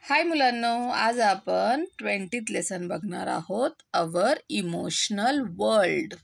हाय मुलांनो, आज आपण 20th लेसन बघणार आहोत, अवर इमोशनल वर्ल्ड.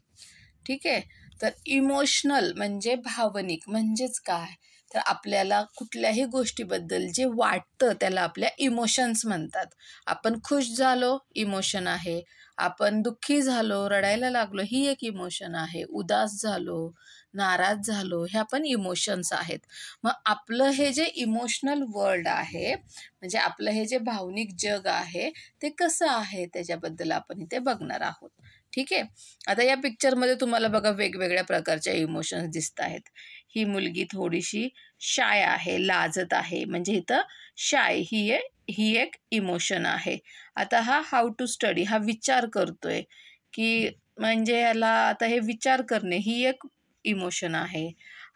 ठीक आहे. तर इमोशनल म्हणजे भावनिक म्हणजेच काय, तर आपल्याला कुठल्याही गोष्टीबद्दल जे वाटतं त्याला आपल्या इमोशन्स म्हणतात. आपण खुश झालो, इमोशन आहे. आपण दुःखी झालो, रडायला लागलो, ही एक इमोशन आहे. उदास झालो, नाराज झालो, ह्या पण इमोशन्स आहेत. मग आपलं हे जे इमोशनल वर्ल्ड आहे, म्हणजे आपलं हे जे भावनिक जग आहे ते कसं आहे त्याच्याबद्दल आपण इथे बघणार आहोत. ठीक आहे. आता या पिक्चरमध्ये तुम्हाला बघा वेगवेगळ्या प्रकारच्या इमोशन्स दिसत आहेत. ही मुलगी थोडीशी शाय आहे, लाजत आहे, म्हणजे इथं शाय ही एक इमोशन आहे. आता हा हाऊ टू स्टडी हा विचार करतोय, की म्हणजे ह्याला आता हे विचार करणे ही एक इमोशन आहे.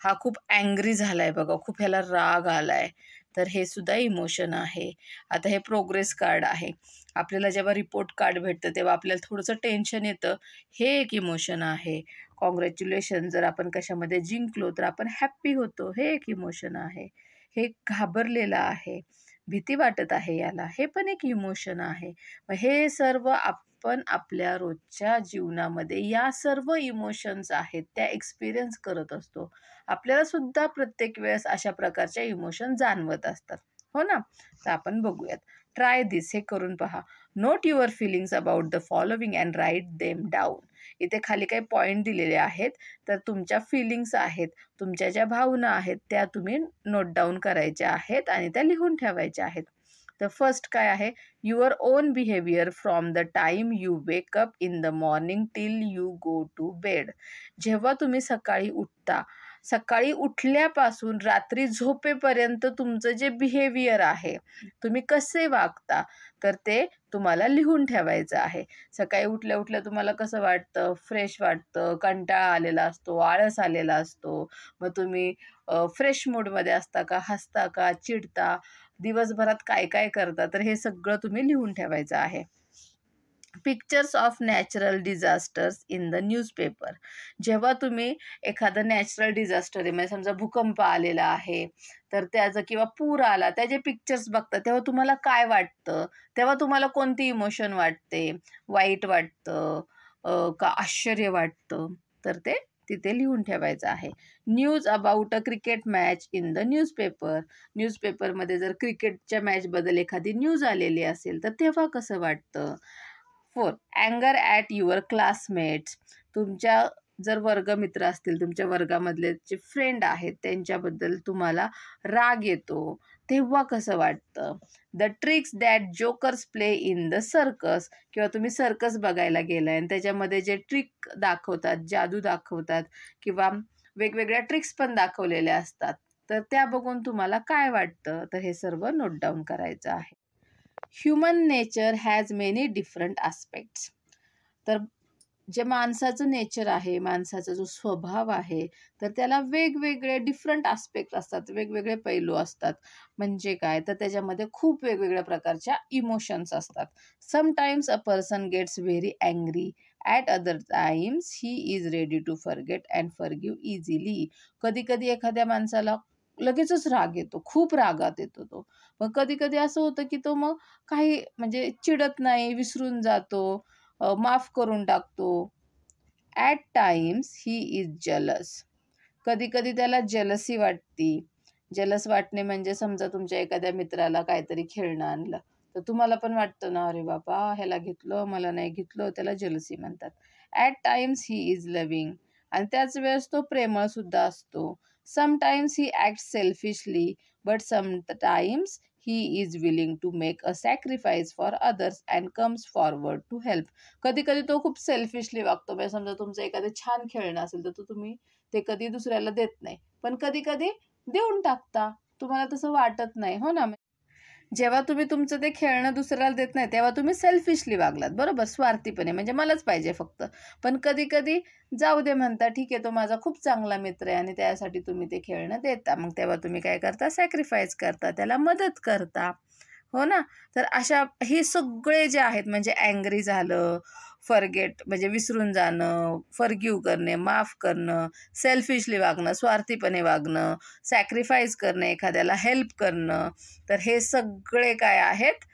हा खूप अँग्री झालाय बघा, खूप ह्याला राग आलाय, तर हे सुद्धा इमोशन आहे. आता हे प्रोग्रेस कार्ड आहे. आपल्याला जेव्हा रिपोर्ट कार्ड भेटतं तेव्हा आपल्याला थोडंसं टेन्शन येतं, हे एक इमोशन आहे. कॉंग्रॅच्युलेशन, जर आपण कशामध्ये जिंकलो तर आपण हॅप्पी होतो, हे एक इमोशन आहे. हे घाबरलेलं आहे, भीती वाटत आहे याला, हे पण एक इमोशन आहे. मग हे सर्व आपण आपल्या रोजच्या जीवनामध्ये या सर्व इमोशन्स आहेत त्या एक्सपिरियन्स करत असतो. आपल्याला सुद्धा प्रत्येक वेळेस अशा प्रकारच्या इमोशन जाणवत असतात, हो ना. तर आपण बघूयात. ट्राय दिस, हे करून पहा. Note your feelings about the following and write them down. इथे खाली काही पॉईंट दिलेले आहेत, तर तुमच्या फिलिंग्स आहेत, तुमच्या ज्या भावना आहेत त्या तुम्ही नोट डाऊन करायच्या आहेत आणि त्या लिहून ठेवायच्या आहेत. तर फर्स्ट काय आहे, your own behaviour from the time you wake up in the morning till you go to bed. जेव्हा तुम्ही सकाळी उठता, सकाळी उठल्यापासून रात्री झोपेपर्यंत तुमचं जे बिहेवियर आहे, तुम्ही कसे वागता, तर ते तुम्हाला लिहून ठेवायचं आहे. सकाळी उठल्या उठल्या तुम्हाला कसं वाटतं, फ्रेश वाटतं, कंटाळा आलेला असतो, आळस आलेला असतो. मग तुम्ही फ्रेश मूडमध्ये असता का, हसता का, चिडता, दिवसभरात काय काय करता, तर हे सगळं तुम्ही लिहून ठेवायचं आहे. Pictures of natural disasters in the newspaper. जेव्हा तुम्ही एखादं नॅचरल डिझास्टर आहे, म्हणजे समजा भूकंप आलेला आहे, तर त्याचं किंवा पूर आला, त्याचे पिक्चर्स बघता तेव्हा तुम्हाला काय वाटतं, तेव्हा तुम्हाला कोणती इमोशन वाटते, वाईट वाटतं का आश्चर्य वाटतं, तर ते तिथे लिहून ठेवायचं आहे. News about a cricket match in the newspaper. न्यूजपेपरमध्ये जर क्रिकेटच्या मॅचबद्दल एखादी न्यूज आलेली असेल तर तेव्हा कसं वाटतं. 4. अँगर ॲट युअर क्लासमेट्स. तुमच्या जर वर्गमित्र असतील, तुमच्या वर्गामधले जे फ्रेंड आहेत त्यांच्याबद्दल तुम्हाला राग येतो, तेव्हा कसं वाटतं. The tricks that jokers play in the circus. किंवा तुम्ही सर्कस बघायला गेलाय आणि त्याच्यामध्ये जे ट्रिक दाखवतात, जादू दाखवतात किंवा वेगवेगळ्या ट्रिक्स पण दाखवलेल्या असतात, तर त्या बघून तुम्हाला काय वाटतं, तर हे सर्व नोट डाऊन करायचं आहे. Human nature has many different aspects. तर जे माणसाचं नेचर आहे, माणसाचा जो स्वभाव आहे, तर त्याला वेगवेगळे डिफरंट आस्पेक्ट असतात, वेगवेगळे पैलू असतात. म्हणजे काय, तर त्याच्यामध्ये खूप वेगवेगळ्या प्रकारच्या इमोशन्स असतात. Sometimes a person gets very angry, at other times he is ready to forget and forgive easily. कधी कधी एखाद्या माणसाला लगेचच राग येतो, खूप रागात येतो तो. मग कधी कधी असं होतं की तो मग काही म्हणजे चिडत नाही, विसरून जातो, माफ करून टाकतो. At times he is jealous. कधी कधी त्याला जलसी वाटती. जलस वाटणे म्हणजे समजा तुमच्या एखाद्या मित्राला काहीतरी खेळणं आणलं, तर तुम्हाला पण वाटतं ना, अरे बाबा ह्याला घेतलं, मला नाही घेतलं, त्याला जलसी म्हणतात. At times he is loving. आणि त्याच वेळेस तो प्रेमळ सुद्धा असतो. Sometimes he act selfishly, but sometimes he is willing to make a sacrifice for others and comes forward to help. कधी कधी तो खूप सेल्फिशली वागतो. म्हणजे समजा तुमचं एखादं छान खेळणं असेल, तर तुम्ही ते कधी दुसऱ्याला देत नाही, पण कधी कधी देऊन टाकता, तुम्हाला तसं वाटत नाही, हो ना. जेव्हा तुम्ही तुमचं ते खेळणं दुसऱ्याला देत नाही तेव्हा तुम्ही सेल्फिशली वागलात, बरोबर, स्वार्थीपणे, म्हणजे मलाच पाहिजे फक्त. पण कधी कधी जाऊ दे म्हणता, ठीक आहे तो माझा खूप चांगला मित्र आहे आणि त्यासाठी तुम्ही ते खेळणं देता, मग तेव्हा तुम्ही काय करता, सॅक्रिफाईस करता, त्याला मदत करता, हो ना. तर अशा हे सगळे जे आहेत, म्हणजे अँग्री झालं, फॉरगेट म्हणजे विसरून जाणं, फॉरगिव्ह करणे, माफ करणं, सेल्फिशली वागणं, स्वार्थीपणे वागणं, सॅक्रिफाईस करणं, एखाद्याला हेल्प करणं. तर हे सगळे काय आहेत?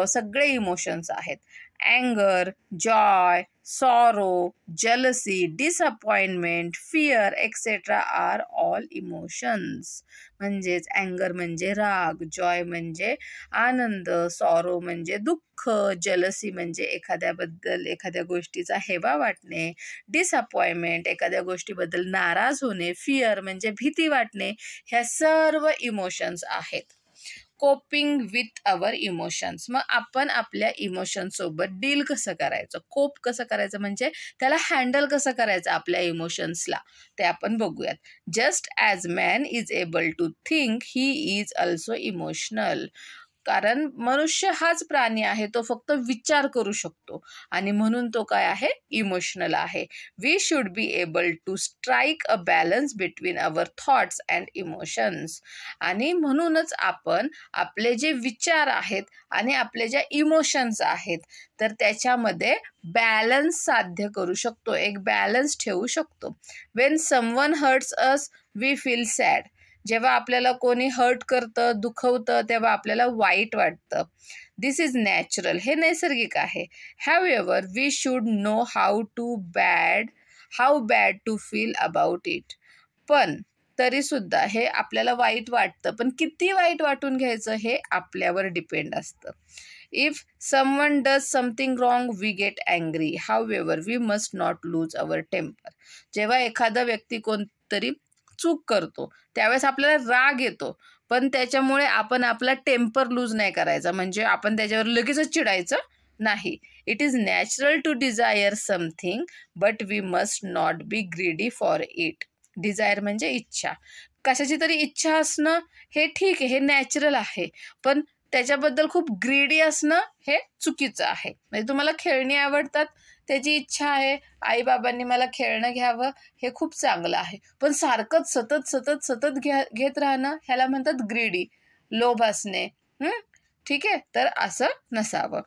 सगळे इमोशन्स आहेत. अँगर, joy, sorrow, jealousy, disappointment, fear, etc. Are all emotions. म्हणजेच अँगर म्हणजे राग, जॉय म्हणजे आनंद, सॉरो म्हणजे दुःख, jealousy म्हणजे एखाद्याबद्दल एखाद्या गोष्टीचा हेवा वाटणे, डिसअपॉइंटमेंट एखाद्या गोष्टीबद्दल नाराज होणे, फिअर म्हणजे भीती वाटणे. ह्या सर्व इमोशन्स आहेत. Coping with our emotions. मग आपण आपल्या इमोशन्ससोबत डील कसं करायचं, कोप कसं करायचं, म्हणजे त्याला हँडल कसं करायचं आपल्या इमोशन्सला, ते आपण बघूयात. Just as man is able to think, he is also emotional. कारण मनुष्य हाच प्राणी आहे, तो फक्त विचार करू शकतो आणि म्हणून तो काय आहे? इमोशनल आहे. We should be able to strike a balance between our thoughts and emotions. आणि म्हणूनच आपण आपले जे विचार आहेत आणि आपले जे इमोशन्स आहेत तर त्याच्यामध्ये बॅलन्स साध्य करू शकतो, एक बॅलन्स ठेवू शकतो. When someone hurts us we feel sad. जेव्हा आपल्याला कोणी हर्ट करतं, दुखवतं, तेव्हा आपल्याला वाईट वाटतं. दिस इज नॅचरल, हे नैसर्गिक आहे. However we should know how bad to feel about it. पण तरीसुद्धा हे आपल्याला वाईट वाटतं, पण किती वाईट वाटून घ्यायचं हे आपल्यावर डिपेंड असतं. If someone does something wrong we get angry. However we must not lose our temper. जेव्हा एखादा व्यक्ती कोणतरी चूक करतो त्यावेळेस आपल्याला राग येतो, पण त्याच्यामुळे आपण आपला टेम्पर लूज नाही करायचा, म्हणजे आपण त्याच्यावर लगेचच चिडायचं नाही. It is natural to desire something but we must not be greedy for it. Desire म्हणजे इच्छा, कशाची तरी इच्छा असणं हे ठीक आहे, हे नॅचरल आहे, पण त्याच्याबद्दल खूप ग्रीडी असणं हे चुकीचं आहे. म्हणजे तुम्हाला खेळणी आवडतात, त्याची इच्छा आहे, आईबाबांनी मला खेळणं घ्यावं, हे खूप चांगलं आहे, पण सारखंच सतत घेत राहणं ह्याला म्हणतात ग्रीडी, लोभ असणे. ठीक आहे, तर असं नसावं.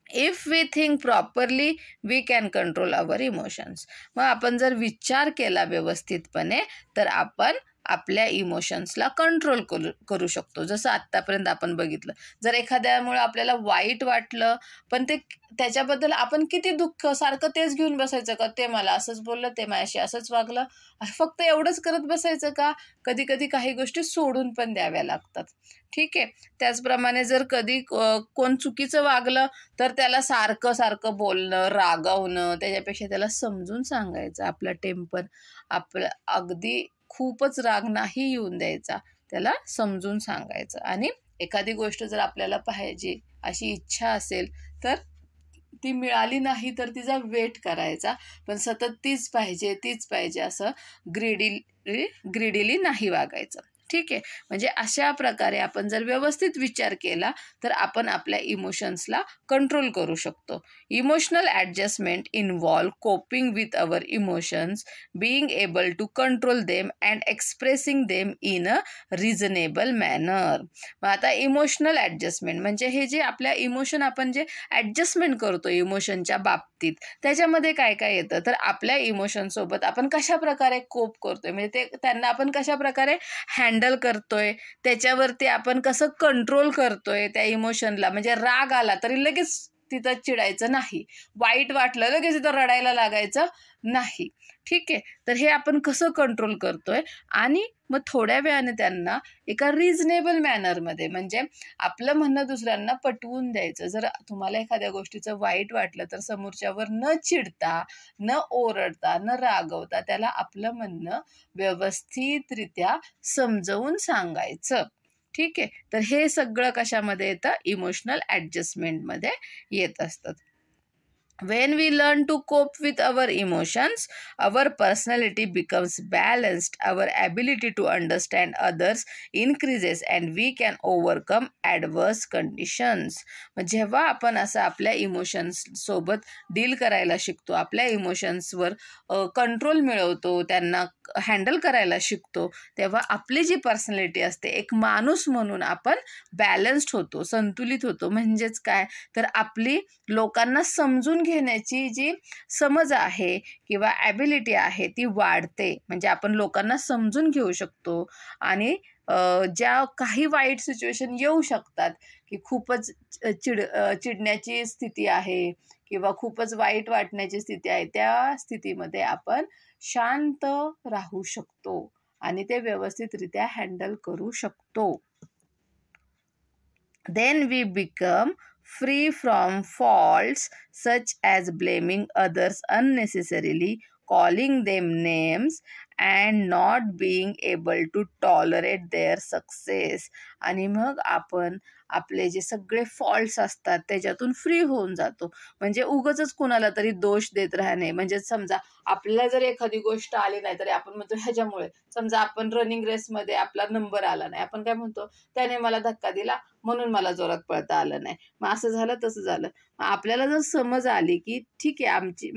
If we think properly we can control our emotions. मग आपण जर विचार केला व्यवस्थितपणे तर आपण आपल्या इमोशन्सला कंट्रोल करू शकतो. जसं आत्तापर्यंत आपण बघितलं, जर एखाद्यामुळे आपल्याला वाईट वाटलं पण त्याच्याबद्दल आपण किती दुःख, सारखं तेच घेऊन बसायचं का? ते मला असंच बोललं, ते माझ्याशी असंच वागलं, फक्त एवढंच करत बसायचं का? कधी कधी काही गोष्टी सोडून पण द्याव्या लागतात. ठीक आहे, त्याचप्रमाणे जर कधी कोण चुकीचं वागलं तर त्याला सारखं बोलणं, रागवणं, त्याच्यापेक्षा त्याला समजून सांगायचं. आपला टेम्पर, आपलं अगदी खूपच राग नाही येऊन द्यायचा, त्याला समजून सांगायचं. आणि एखादी गोष्ट जर आपल्याला पाहिजे अशी इच्छा असेल तर ती मिळाली नाही तर तिचा वेट करायचा, पण सतत तीच पाहिजे असं ग्रीडीली नाही वागायचं. ठीक आहे, म्हणजे अशा प्रकारे आपण जर व्यवस्थित विचार केला तर आपण आपल्या इमोशन्सला कंट्रोल करू शकतो. Emotional adjustment involve coping with our emotions, being able to control them and expressing them in a reasonable manner. मग आता इमोशनल ॲडजस्टमेंट म्हणजे हे जे आपल्या इमोशन आपण जे ॲडजस्टमेंट करतो इमोशनच्या बाबतीत, त्याच्यामध्ये काय काय येतं तर आपल्या इमोशनसोबत आपण कशा प्रकारे कोप करतोय, म्हणजे त्यांना आपण कशा प्रकारे हँडल करतोय, त्याच्यावरती आपण कसं कंट्रोल करतोय त्या इमोशनला. म्हणजे राग आला तरी लगेच तिथं चिडायचं नाही, वाईट वाटलं लगेच तिथं रडायला लागायचं नाही. ठीक आहे, तर हे आपण कसं कंट्रोल करतोय आणि मग थोड्या वेळाने त्यांना एका रिझनेबल मॅनरमध्ये, म्हणजे आपलं म्हणणं दुसऱ्यांना पटवून द्यायचं. जर तुम्हाला एखाद्या गोष्टीचं वाईट वाटलं तर समोरच्यावर न चिडता, न ओरडता, न रागवता त्याला आपलं म्हणणं व्यवस्थितरित्या समजवून सांगायचं. ठीक आहे, तर हे सगळं कशामध्ये येतं? इमोशनल ॲडजस्टमेंटमध्ये येत असतात. When we learn to cope with our emotions, our personality becomes balanced, our ability to understand others increases and we can overcome adverse conditions. जेव्हा आपण असं आपल्या इमोशन्स सोबत डील करायला शिकतो, आपल्या इमोशन्सवर कंट्रोल मिळवतो, त्यांना हँडल करायला शिकतो, तेव्हा आपली जी पर्सनॅलिटी असते, एक माणूस म्हणून आपण बॅलन्स्ड होतो, संतुलित होतो. म्हणजेच काय तर आपली लोकांना समजून घेण्याची जी समज आहे किंवा ॲबिलिटी आहे ती वाढते. म्हणजे आपण लोकांना समजून घेऊ शकतो आणि ज्या काही वाईट सिच्युएशन येऊ शकतात की खूपच चिडण्याची स्थिती आहे किंवा खूपच वाईट वाटण्याची स्थिती आहे, त्या स्थितीमध्ये आपण शांत राहू शकतो आणि ते व्यवस्थितरित्या हँडल करू शकतो. Then we become free from faults such as blaming others unnecessarily, calling them names, and not being able to tolerate their success. आणि मग आपण आपले जे सगळे फॉल्ट्स असतात त्याच्यातून फ्री होऊन जातो. म्हणजे उगाचच कुणाला तरी दोष देत राहणे. म्हणजे समजा आपल्याला जर एखादी गोष्ट आली नाही तरी आपण म्हणतो ह्याच्यामुळे. समजा आपण रनिंग रेसमध्ये आपला नंबर आला नाही, आपण काय म्हणतो, त्याने मला धक्का दिला म्हणून मला जोरात पळता आलं नाही, मग असं झालं तसं झालं. मग आपल्याला जर समज आली की ठीक आहे,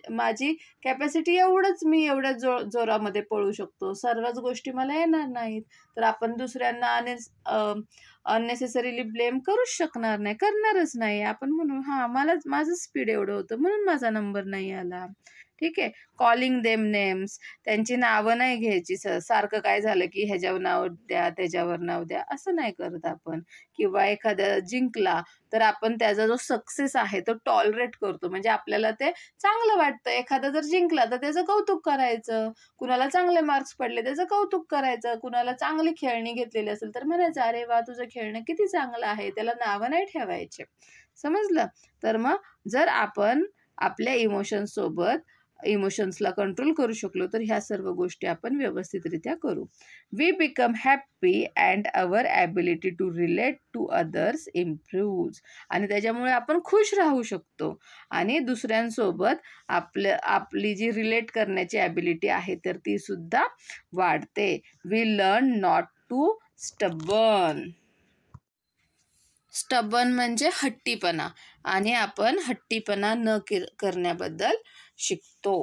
माझी कॅपॅसिटी एवढंच, मी एवढ्या जोरामध्ये पळू शकतो, सर्वच गोष्टी मला येणार नाहीत, तर आपण दुसऱ्यांना अननेसेसरीली ब्लेम करूच शकणार नाही, करणारच नाही. आपण म्हणू माझं स्पीड एवढं होतं म्हणून माझा नंबर नाही आला. ठीक आहे. कॉलिंग देम नेम्स, त्यांची नावं नाही घ्यायची. सारखं काय झालं की ह्याच्यावर नाव द्या, त्याच्यावर नाव द्या, असं नाही करत आपण. किंवा एखाद्या जिंकला तर आपण त्याचा जो सक्सेस आहे तो टॉलरेट करतो. म्हणजे आपल्याला ते चांगलं वाटतं. एखादा जर जिंकला तर त्याचं कौतुक करायचं, कुणाला चांगले मार्क्स पडले त्याचं कौतुक करायचं, कुणाला चांगली खेळणी घेतलेली असेल तर म्हणायचं अरे वा तुझं खेळणं किती चांगलं आहे, त्याला नावं नाही ठेवायचे. समजलं? तर मग जर आपण आपल्या इमोशन्सला कंट्रोल करू शकलो तर ह्या सर्व गोष्टी आपण व्यवस्थितरित्या करू. We become happy and our ability to relate to others improves. आणि त्याच्यामुळे आपण खुश राहू शकतो आणि दुसऱ्यांसोबत आपली जी रिलेट करण्याची ॲबिलिटी आहे तर ती सुद्धा वाढते. We learn not to stubborn म्हणजे हट्टीपणा, आणि आपण हट्टीपणा न करण्याबद्दल शिकतो.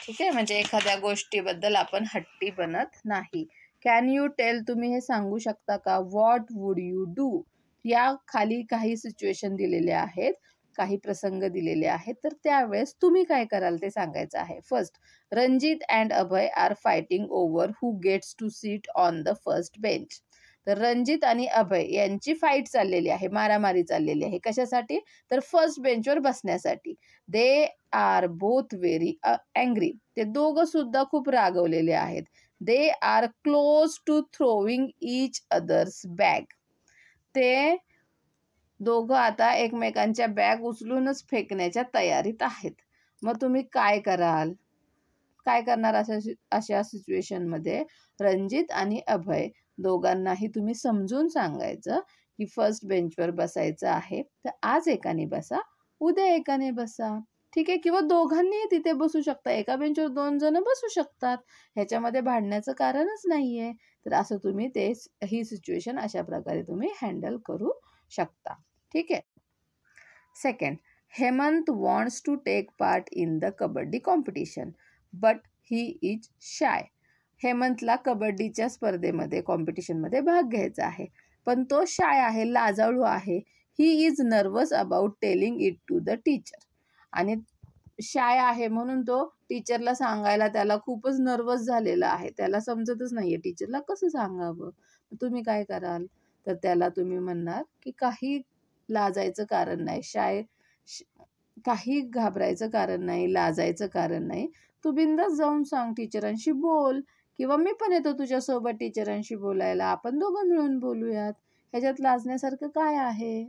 ठीक आहे. म्हणजे एखाद्या गोष्टीबद्दल आपण हट्टी बनत नाही. कॅन यू टेल, तुम्ही हे सांगू शकता का, व्हॉट वुड यू डू. या खाली काही सिच्युएशन दिलेले आहेत, काही प्रसंग दिलेले आहेत, तर त्यावेळेस तुम्ही काय कराल ते सांगायचं आहे. First, Ranjit and Abhay are fighting over who gets to sit on the first bench. तर रणजित आणि अभय यांची फाईट चाललेली आहे, मारामारी चाललेली आहे. कशासाठी? तर फर्स्ट बेंचवर बसण्यासाठी. They are both very angry. ते दोघं सुद्धा खूप रागवलेले आहेत. They are close to throwing each others bag. ते दोघं आता एकमेकांच्या बॅग उचलूनच फेकण्याच्या तयारीत आहेत. मग तुम्ही काय कराल? काय करणार अशा सिच्युएशनमध्ये? रणजित आणि अभय दोघांनाही तुम्ही समजून सांगायचं की फर्स्ट बेंचवर बसायचं आहे तर आज एकाने बसा, उद्या एकाने बसा. ठीक आहे. किंवा दोघांनीही तिथे बसू शकता, एका बेंचवर 2 जण बसू शकतात, ह्याच्यामध्ये भांडण्याचं कारणच नाहीये. तर असं तुम्ही ही सिच्युएशन अशा प्रकारे तुम्ही हँडल करू शकता. ठीक आहे. Second, Hemant wants to take part in the kabaddi competition but he is shy. हेमंतला कबड्डीच्या स्पर्धेमध्ये, कॉम्पिटिशनमध्ये भाग घ्यायचा आहे, पण तो शाय आहे, लाजाळू आहे. He is nervous about telling it to the teacher. आणि शाय आहे म्हणून तो टीचरला सांगायला त्याला खूपच नर्वस झालेला आहे, त्याला समजतच नाहीये टीचरला कसं सांगावं. तुम्ही काय कराल? तर त्याला तुम्ही म्हणणार की काही लाजायचं कारण नाही, काही घाबरायचं कारण नाही, लाजायचं कारण नाही, तू बिंदास जाऊन सांग, टीचरांशी बोल, किंवा मी पण येतो तुझ्यासोबत टीचरांशी बोलायला, आपण दोघं मिळून बोलूयात, ह्याच्यात लाजण्यासारखं काय आहे,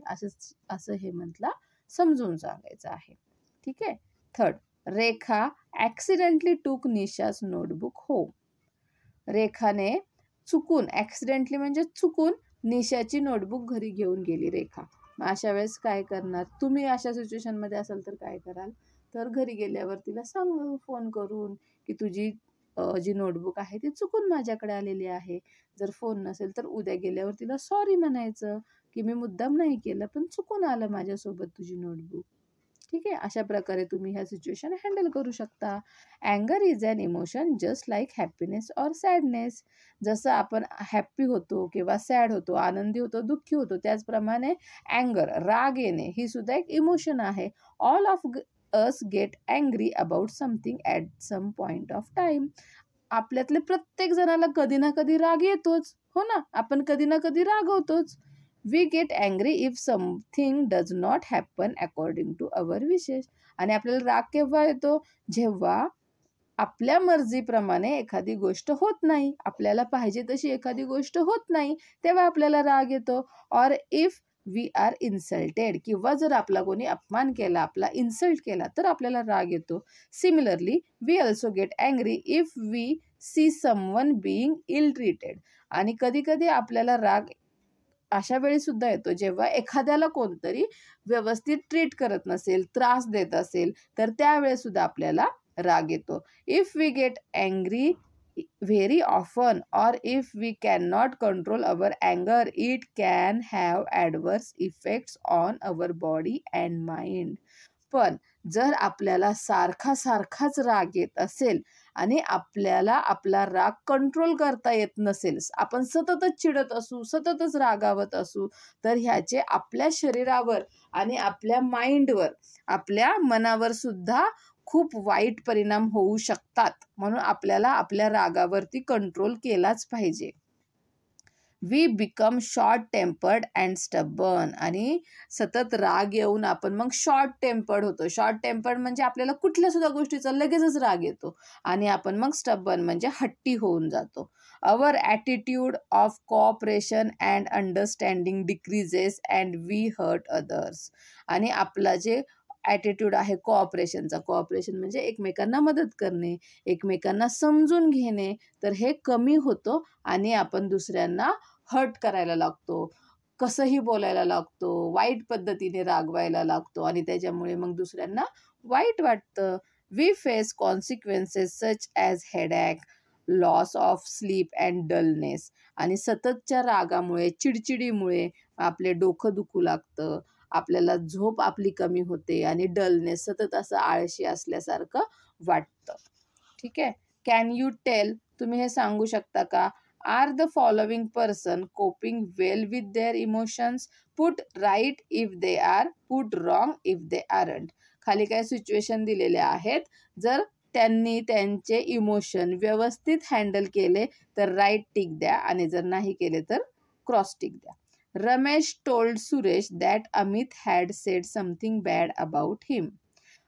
असं हेमंतला समजून सांगायचं आहे. ठीक आहे. थर्ड, रेखा ॲक्सिडेंटली टूक निशास नोटबुक होम. रेखाने चुकून, ॲक्सिडेंटली म्हणजे चुकून, निशाची नोटबुक घरी घेऊन गेली रेखा. मग अशा वेळेस काय करणार? तुम्ही अशा सिच्युएशनमध्ये असाल तर काय कराल? तर घरी गेल्यावर तिला सांगू फोन करून की तुझी जी नोटबुक आहे ती चुकून माझ्याकडे आलेली आहे. जर फोन नसेल तर उद्या गेल्यावर तिला सॉरी म्हणायचं की मी मुद्दाम नाही केलं पण चुकून आलं माझ्यासोबत तुझी नोटबुक. ठीक आहे, अशा प्रकारे तुम्ही ह्या सिच्युएशन हँडल करू शकता. अँगर is an emotion just like happiness or sadness. जसं आपण हॅप्पी होतो किंवा सॅड होतो, आनंदी होतो, दुःखी होतो, त्याचप्रमाणे अँगर, राग येणे, ही सुद्धा एक इमोशन आहे. All of us get angry about something at some point of time. आपल्यातले प्रत्येक जणाला कधी ना कधी राग येतोच, हो ना, आपण कधी ना कधी रागवतोच. We get angry if something does not happen according to our wishes. आणि आपल्याला राग केव्हा येतो? जेव्हा आपल्या मर्जीप्रमाणे एखादी गोष्ट होत नाही, आपल्याला पाहिजे तशी एखादी गोष्ट होत नाही, तेव्हा आपल्याला राग येतो. Or if we are insulted, किंवा जर आपला कोणी अपमान केला, आपला इन्सल्ट केला, तर आपल्याला राग येतो. Similarly we also get angry if we see someone being ill treated. आणि कधी कधी आपल्याला राग अशा वेळी सुद्धा येतो जेव्हा एखाद्याला कोणतरी व्यवस्थित ट्रीट करत नसेल, त्रास देत असेल, तर त्यावेळेस सुद्धा आपल्याला राग येतो. If we get angry very often or if we can not control our अँगर, it can have adverse effects on our body and mind. पण जर आपल्याला सारखाच राग येत असेल आणि आपल्याला आपला राग कंट्रोल करता येत नसेल, आपण सततच चिडत असू, सततच रागावत असू, तर ह्याचे आपल्या शरीरावर आणि आपल्या माइंडवर, आपल्या मनावर सुद्धा खूप वाईट परिणाम होऊ शकतात. म्हणून आपल्याला आपल्या रागावरती कंट्रोल केलाच पाहिजे. We become short tempered and stubborn. आणि सतत राग येऊन आपण मग शॉर्ट टेम्पर्ड होतो. शॉर्ट टेम्पर्ड म्हणजे आपल्याला कुठल्या सुद्धा गोष्टीचा लगेचच राग येतो, आणि आपण मग स्टबर्न म्हणजे हट्टी होऊन जातो. Our attitude of cooperation and understanding decreases and we hurt others. आणि आपला जे ॲटिट्यूड आहे कोऑपरेशनचा, कोऑपरेशन म्हणजे एकमेकांना मदत करणे, एकमेकांना समजून घेणे, तर हे कमी होतो आणि आपण दुसऱ्यांना हर्ट करायला लागतो, कसंही बोलायला लागतो, वाईट पद्धतीने रागवायला लागतो, आणि त्याच्यामुळे मग दुसऱ्यांना वाईट वाटतं. We face consequences such as headache, loss of sleep and dullness. आणि सततच्या रागामुळे, चिडचिडीमुळे आपले डोकं दुखू लागतं, आपल्याला झोप आपली कमी होते, आणि डलनेस, सतत असं आळशी असल्यासारखं वाटतं. ठीक आहे. कॅन यू टेल, तुम्ही हे सांगू शकता का? Are the following person coping well with their emotions? Put right if they are, put wrong if they aren't. खाली काय सिच्युएशन दिलेले आहेत, जर त्यांनी त्यांचे इमोशन व्यवस्थित हँडल केले तर राईट टिक द्या, आणि जर नाही केले तर क्रॉस टिक द्या. Ramesh told Suresh that Amit had said something bad about him.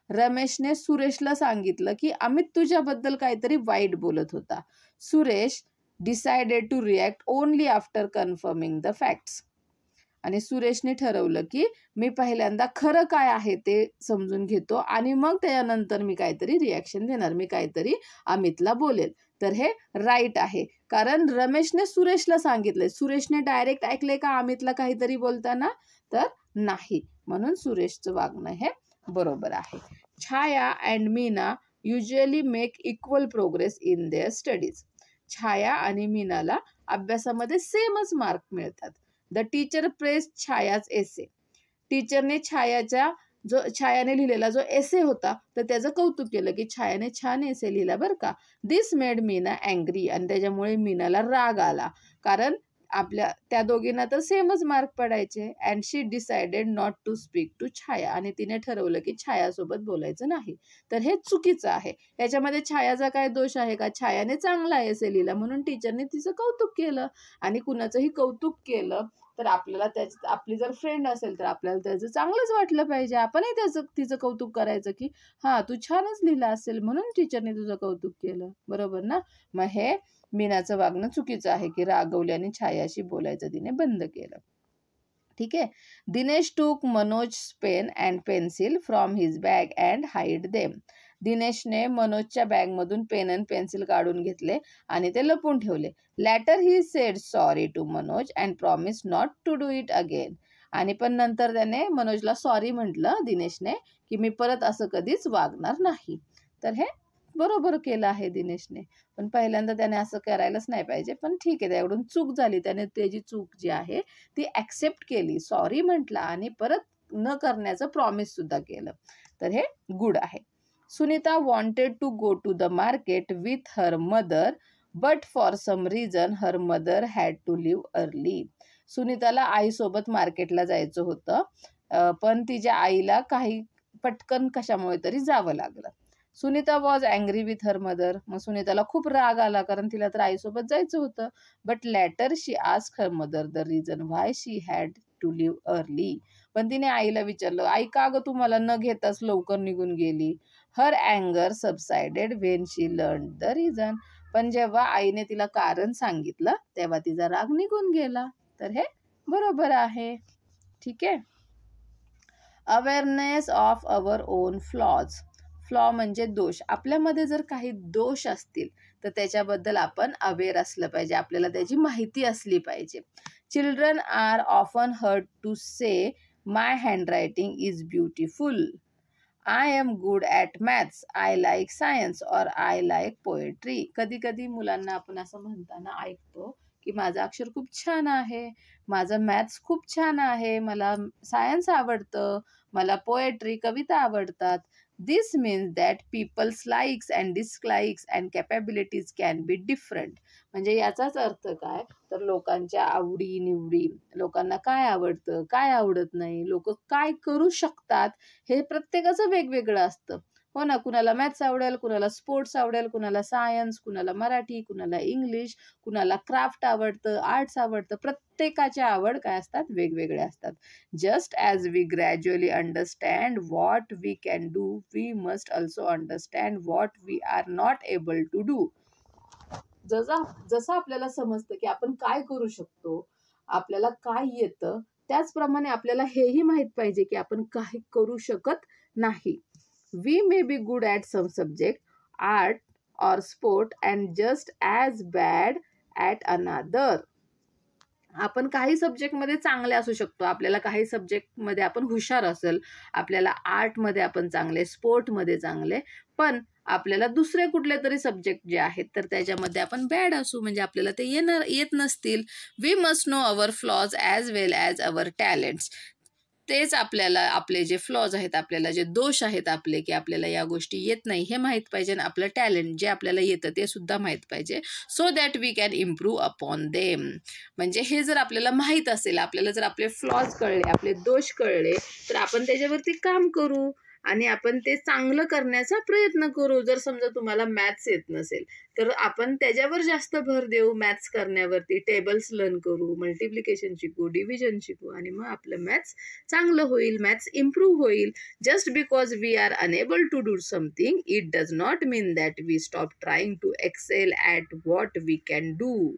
रमेशने सुरेशला सांगितलं की अमित तुझ्याबद्दल काहीतरी वाईट बोलत होता. Suresh decided to react only after confirming the facts. आणि सुरेशने ठरवलं की मी पहिल्यांदा खरं काय आहे ते समजून घेतो, आणि मग त्यानंतर मी काहीतरी रिॲक्शन देणार, मी काहीतरी अमितला बोलेल. तर हे राईट आहे, कारण रमेशने सुरेशला सांगितलंय. सुरेशने डायरेक्ट ऐकले का अमितला काहीतरी बोलताना? तर नाही. म्हणून सुरेशचं वागणं हे बरोबर आहे. Chhaya and Meena usually make equal progress in their studies. Chhaya आणि मीनाला अभ्यासामध्ये सेमच मार्क मिळतात. द टीचर प्रेस छायाच एसे. टीचरने छायाने लिहिलेला जो एसे होता तर त्याचं कौतुक केलं की छायाने छान एसे लिहिला बरं का. दिस मेड मीना अँग्री. आणि त्याच्यामुळे मीनाला राग आला, कारण आपल्या त्या दोघींना तर सेमच मार्क पडायचे. And she decided not to speak to Chhaya. आणि तिने ठरवलं की छायासोबत बोलायचं नाही. तर हे चुकीचं आहे. याच्यामध्ये छायाचा काय दोष आहे का? छायाने चांगला एसे लिहिला म्हणून टीचरने तिचं कौतुक केलं. आणि कुणाचंही कौतुक केलं तर आपल्याला आपली जर फ्रेंड असेल तर आपल्याला त्याचं चांगलंच वाटलं पाहिजे. आपणही तिचं कौतुक करायचं की हां तू छानच लिहिलं असेल म्हणून टीचरने तुझं कौतुक केलं, बरोबर ना? मग हे मीनाचं वागणं चुकीचं आहे की रागवल्याने छायाशी बोलायचं तिने बंद केलं. ठीक आहे. Dinesh took Manoj pen and pencil from his bag and hide them. दिनेशने मनोजच्या बॅगमधून पेन अँड पेन्सिल काढून घेतले आणि ते लपून ठेवले. Later he said sorry to Manoj and promise not to do it again. आणि पण नंतर त्याने मनोजला सॉरी म्हटलं दिनेशने की मी परत असं कधीच वागणार नाही. तर हे बरोबर केलं आहे दिनेशने. पण पहिल्यांदा त्याने असं करायलाच नाही पाहिजे. पण ठीक आहे, त्याकडून चूक झाली, त्याने त्याची चूक जी आहे ती ॲक्सेप्ट केली, सॉरी म्हटला आणि परत न करण्याचं प्रॉमिस सुद्धा केलं. तर हे गुड आहे. Sunita wanted to go to the market with her mother but for some reason her mother had to leave early. सुनीताला आईसोबत मार्केटला जायचं होतं, पण तिच्या आईला काही पटकन कशामुळे तरी जावं लागलं. Sunita was angry with her mother. मग सुनीताला खूप राग आला कारण तिला तर आईसोबत जायचं होतं. But later she asked her mother the reason why she had to leave early. पण तिने आईला विचारलं, आई का ग तू मला न घेताच लवकर निघून गेली. हर अँगर subsided when she learn the reason. पण जेव्हा आईने तिला कारण सांगितलं तेव्हा तिचा राग निघून गेला. तर हे बरोबर आहे. ठीक आहे. Awareness of our own flaws. Flaw म्हणजे दोष. आपल्यामध्ये जर काही दोष असतील तर त्याच्याबद्दल आपण अवेअर असलं पाहिजे, आपल्याला त्याची माहिती असली पाहिजे. Children are often heard to say my handwriting is beautiful. I am good at maths. I like science or I like poetry. कधी कधी मुलांना आपण असं म्हणताना ऐकतो की माझं अक्षर खूप छान आहे, माझं मॅथ्स खूप छान आहे, मला सायन्स आवडतं, मला पोएट्री कविता आवडतात. This means that people's likes and dislikes and capabilities can be different. म्हणजे याचाच अर्थ काय तर लोकांच्या आवडी निवडी, लोकांना काय आवडतं काय आवडत नाही, लोक काय करू शकतात हे प्रत्येकाचं वेगवेगळं असतं. हो ना, कुणाला मॅथ्स आवडेल, कुणाला स्पोर्ट्स आवडेल, कुणाला सायन्स, कुणाला मराठी, कुणाला इंग्लिश, कुणाला क्राफ्ट आवडतं, आर्ट्स आवडतं. प्रत्येकाच्या आवड काय असतात वेगवेगळ्या असतात. Just as we gradually understand what we can do we must also understand what we are not able to do. जसं आपल्याला समजतं की आपण काय करू शकतो, आपल्याला काय येतं, त्याचप्रमाणे आपल्याला हेही माहित पाहिजे की आपण काही करू शकत नाही. We may be good at some subject, art or sport and just as bad at another. आपण काही सब्जेक्टमध्ये चांगले असू शकतो, आपल्याला काही सब्जेक्टमध्ये आपण हुशार असेल, आपल्याला आर्टमध्ये आपण चांगले, स्पोर्टमध्ये चांगले, पण आपल्याला दुसरे कुठले तरी सब्जेक्ट जे आहेत तर त्याच्यामध्ये आपण बॅड असू, म्हणजे आपल्याला ते येत नसतील. We must know our flaws as well as our talents. तेच आपल्याला आपले जे फ्लॉज आहेत, आपल्याला जे दोष आहेत आपले, की आपल्याला या गोष्टी येत नाही हे माहीत पाहिजे आणि आपलं टॅलेंट जे आपल्याला येतं ते सुद्धा माहीत पाहिजे. So that we can improve upon them. म्हणजे हे जर आपल्याला माहीत असेल, आपल्याला जर आपले फ्लॉज कळले, आपले दोष कळले, तर आपण त्याच्यावरती काम करू आणि आपण ते चांगलं करण्याचा प्रयत्न करू. जर समजा तुम्हाला मॅथ्स येत नसेल तर आपण त्याच्यावर जास्त भर देऊ, मॅथ्स करण्यावरती. टेबल्स लर्न करू, मल्टिप्लिकेशन शिकू, डिव्हिजन शिकू आणि मग आपलं मॅथ्स चांगलं होईल, मॅथ्स इम्प्रूव्ह होईल. Just because we are unable to do something it does not mean that we stop trying to excel at what we can do.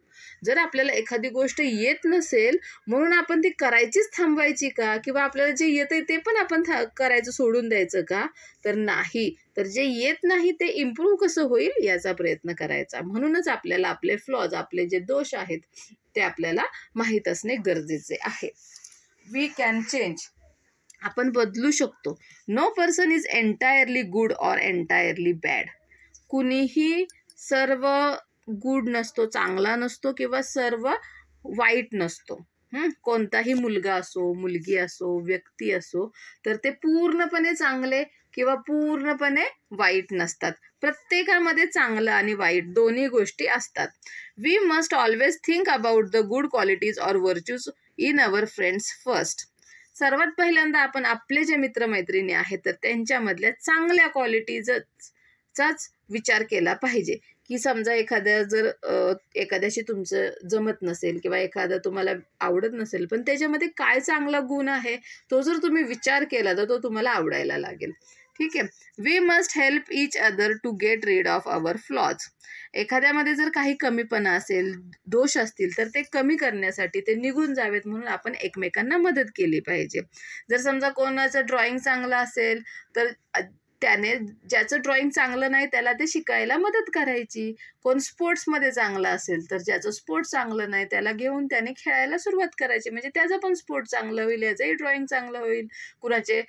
जर आपल्याला एखादी गोष्ट येत नसेल म्हणून आपण ती करायचीच थांबवायची का, किंवा आपल्याला जे येतंय ते पण आपण करायचं सोडून द्यायचं का, तर नाही. तर जे येत नाही ते इम्प्रूव्ह कसं होईल याचा प्रयत्न करायचा. म्हणूनच आपल्याला आपले फ्लॉज, आपले जे दोष आहेत ते आपल्याला माहीत असणे गरजेचे आहे. We can change. आपण बदलू शकतो. No person is entirely good or entirely bad. कुणीही सर्व गुड नसतो, चांगला नसतो, किंवा सर्व वाईट नसतो. कोणताही मुलगा असो, मुलगी असो, व्यक्ती असो, तर ते पूर्णपणे चांगले किंवा पूर्णपणे वाईट नसतात. प्रत्येकामध्ये चांगलं आणि वाईट दोन्ही गोष्टी असतात. We must always think about the good qualities or virtues in our friends first. सर्वात पहिल्यांदा आपण आपले जे मित्रमैत्रिणी आहेत तर त्यांच्यामधल्या चांगल्या क्वालिटीजचाच विचार केला पाहिजे. की समजा एखाद्याशी तुमचं जमत नसेल किंवा एखादा तुम्हाला आवडत नसेल, पण त्याच्यामध्ये काय चांगला गुण आहे तो जर तुम्ही विचार केला तर तो तुम्हाला आवडायला लागेल. ठीक आहे. We must help each other to get rid of our flaws. एखाद्यामध्ये जर काही कमीपणा असेल, दोष असतील, तर ते कमी करण्यासाठी, ते निघून जावेत म्हणून आपण एकमेकांना मदत केली पाहिजे. जर समजा कोणाचं ड्रॉइंग चांगलं असेल तर त्याने ज्याचं ड्रॉइंग चांगलं नाही त्याला ते शिकायला मदत करायची. कोण स्पोर्ट्समध्ये चांगला असेल तर ज्याचं स्पोर्ट्स चांगलं नाही त्याला घेऊन त्याने खेळायला सुरुवात करायची, म्हणजे त्याचं पण स्पोर्ट चांगलं होईल, याचंही ड्रॉइंग चांगलं होईल. कुणाचे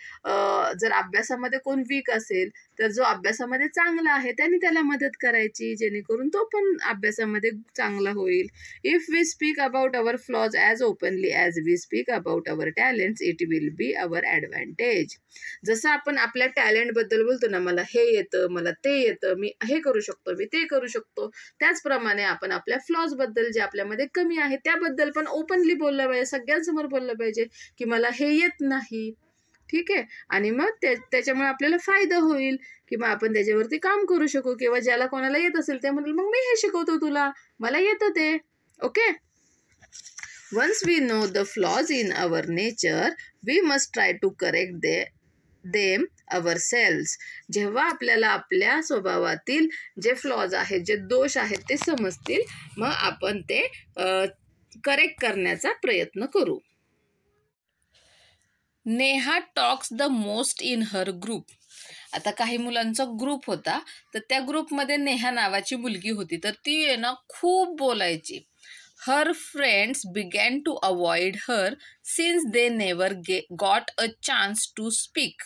जर अभ्यासामध्ये कोण वीक असेल तर जो अभ्यासामध्ये चांगला आहे त्याने त्याला मदत करायची, जेणेकरून तो पण अभ्यासामध्ये चांगला होईल. If we speak about our flaws as openly as we speak about our talents it will be our advantage. जसं आपण आपल्या टॅलेंटबद्दल बोलतो ना, मला हे येतं, मला ते येतं, मी हे करू शकतो, मी ते करू शकतो, त्याचप्रमाणे आपण आपल्या फ्लॉजबद्दल जे आपल्यामध्ये कमी आहे त्याबद्दल पण ओपनली बोललं पाहिजे, सगळ्यांसमोर बोललं पाहिजे की मला हे येत नाही. ठीक आहे, आणि मग त्याच्यामुळे आपल्याला फायदा होईल किंवा आपण त्याच्यावरती काम करू शकू, किंवा ज्याला कोणाला येत असेल ते म्हणेल मग मी हे शिकवतो तुला, मला येतं ते. Okay. Once we know the flaws in our nature we must try to correct them ourselves. जेव्हा आपल्याला आपल्या स्वभावातील जे फ्लॉज आहेत, जे दोष आहेत ते समजतील, मग आपण ते करेक्ट करण्याचा प्रयत्न करू. Neha talks the most in her group. आता काही मुलांचा ग्रुप होता, तर त्या ग्रुपमध्ये नेहा नावाची मुलगी होती, तर ती आहे ना खूप बोलायची. Her friends began to avoid her since they never got a chance to speak.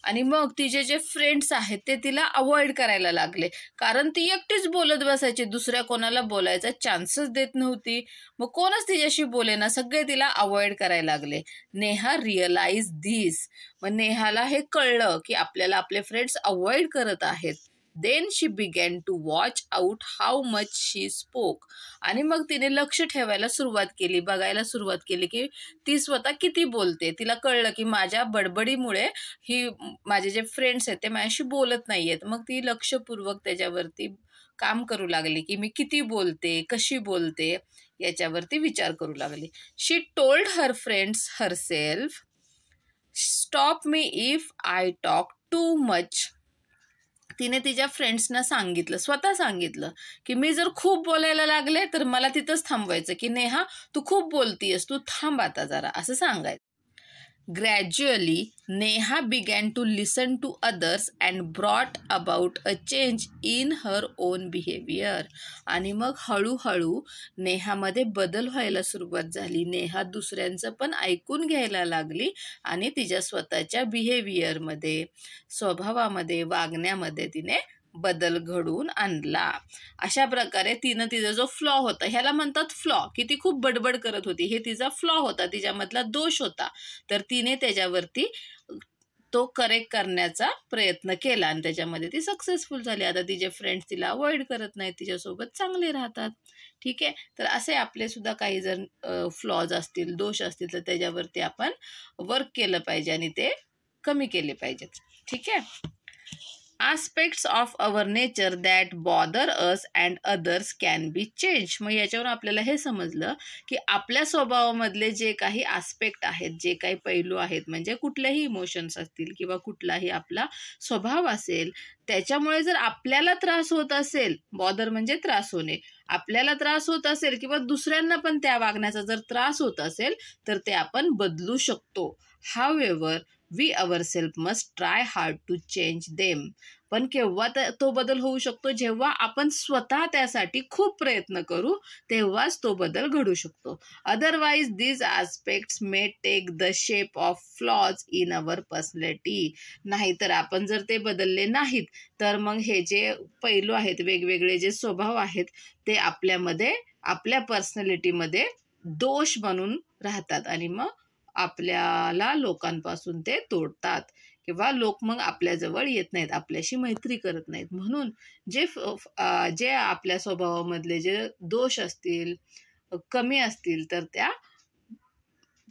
आणि मग तिचे जे फ्रेंड्स आहेत ते तिला अवॉइड करायला लागले, कारण ती एकटीच बोलत बसायची, दुसऱ्या कोणाला बोलायचा चान्सच देत नव्हती. मग कोणच तिच्याशी बोले ना, सगळे तिला अवॉइड करायला लागले. Neha realise this. मग नेहाला हे कळलं की आपल्याला आपले फ्रेंड्स अवॉइड करत आहेत. Then she began to watch out how much she spoke. आणि मग तिने लक्ष ठेवायला सुरुवात केली, बघायला सुरुवात केली की ती स्वतः किती बोलते. तिला कळलं की माझ्या बडबडीमुळे माझे जे फ्रेंड्स आहेत ते माझ्याशी बोलत नाहीयेत. मग ती लक्षपूर्वक त्याच्यावरती काम करू लागली की मी किती बोलते, कशी बोलते, याच्यावरती विचार करू लागली. She told her friends herself, stop me if I talk too much. तिने तिच्या फ्रेंड्सना सांगितलं, स्वतः सांगितलं की मी जर खूप बोलायला लागले तर मला तिथंच थांबवायचं की नेहा तू खूप बोलतीयस, तू थांब आता जरा, असं सांगायचं. Gradually Neha began to listen to others and brought about a change in her own behaviour. आणि मग हळूहळू नेहामध्ये बदल व्हायला सुरुवात झाली. नेहा दुसऱ्यांचं पण ऐकून घ्यायला लागली आणि तिच्या स्वतःच्या बिहेवियरमध्ये, स्वभावामध्ये, वागण्यामध्ये तिने बदल घडवून आणला. अशा प्रकारे तिनं तिचा जो फ्लॉ होता, ह्याला म्हणतात फ्लॉ, की ती खूप बडबड करत होती, हे तिचा फ्लॉ होता, तिच्यामधला दोष होता, तर तिने त्याच्यावरती तो करेक्ट करण्याचा प्रयत्न केला आणि त्याच्यामध्ये ती सक्सेसफुल झाली. आता तिचे फ्रेंड्स तिला अवॉइड करत नाहीत, तिच्यासोबत चांगले राहतात. ठीक आहे, तर असे आपले सुद्धा काही जर फ्लॉज असतील, दोष असतील, तर त्याच्यावरती आपण वर्क केलं पाहिजे आणि ते कमी केले पाहिजेत. ठीक आहे. Aspects of our nature that bother us and others can be change. मग याच्यावर आपल्याला हे समजलं की आपल्या स्वभावामधले जे काही आस्पेक्ट आहेत, जे काही पैलू आहेत, म्हणजे कुठलेही इमोशन्स असतील किंवा कुठलाही आपला स्वभाव असेल, त्याच्यामुळे जर आपल्याला त्रास होत असेल, बॉदर म्हणजे त्रास होणे, आपल्याला त्रास होत असेल किंवा दुसऱ्यांना पण त्या वागण्याचा जर त्रास होत असेल तर ते आपण बदलू शकतो. However we ourself must try hard to change them. पण केव्हा तो बदल होऊ शकतो, जेव्हा आपण स्वतः त्यासाठी खूप प्रयत्न करू, तेव्हाच तो बदल घडू शकतो. Otherwise these aspects may take the shape of flaws in our personality. नाहीतर आपण जर ते बदलले नाहीत तर मग हे जे पैलू आहेत, वेगवेगळे जे स्वभाव आहेत, ते आपल्यामध्ये, आपल्या पर्सनॅलिटीमध्ये दोष बनून राहतात आणि मग आपल्याला लोकांपासून ते तोडतात किंवा लोक मग आपल्याजवळ येत नाहीत, आपल्याशी मैत्री करत नाहीत. म्हणून जे आपल्या स्वभावामधले जे दोष असतील, कमी असतील, तर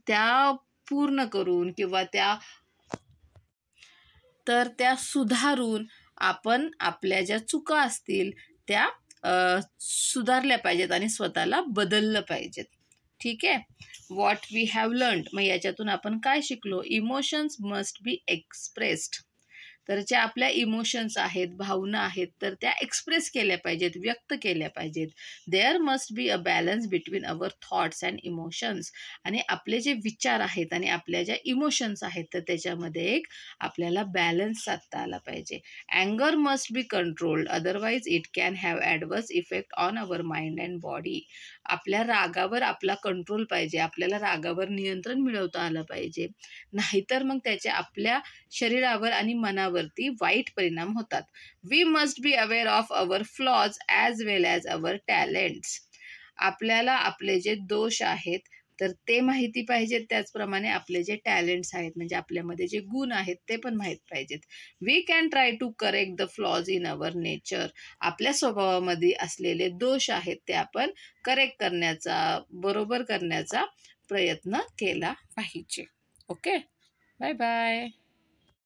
त्या पूर्ण करून किंवा त्या सुधारून आपण आपल्या ज्या चुका असतील त्या सुधारल्या पाहिजेत आणि स्वतःला बदललं पाहिजेत. ठीक आहे. What we have learned. मग याच्यातून आपण काय शिकलो? Emotions must be expressed. तर ज्या आपल्या इमोशन्स आहेत, भावना आहेत, तर त्या एक्सप्रेस केल्या पाहिजेत, व्यक्त केल्या पाहिजेत. There must be a balance between our thoughts and emotions. आणि आपले जे विचार आहेत आणि आपल्या ज्या इमोशन्स आहेत, तर त्याच्यामध्ये एक आपल्याला बॅलन्स साधता आला पाहिजे. अँगर must be controlled, otherwise it can have adverse effect on our mind and body. आपल्या रागावर आपला कंट्रोल पाहिजे, आपल्याला रागावर नियंत्रण मिळवता आलं पाहिजे. नाहीतर मग त्याचे आपल्या शरीरावर आणि मनावरती वाईट परिणाम होतात. We must be aware of our flaws as well as our talents. आपल्याला आपले जे दोष आहेत तर ते माहिती पाहिजेत, त्याचप्रमाणे आपले जे टॅलेंट्स आहेत म्हणजे आपल्यामध्ये जे गुण आहेत ते पण माहीत पाहिजेत. We can try to correct the flaws in our nature. आपल्या स्वभावामध्ये असलेले दोष आहेत ते आपण करेक्ट करण्याचा, बरोबर करण्याचा प्रयत्न केला पाहिजे. Okay, bye bye.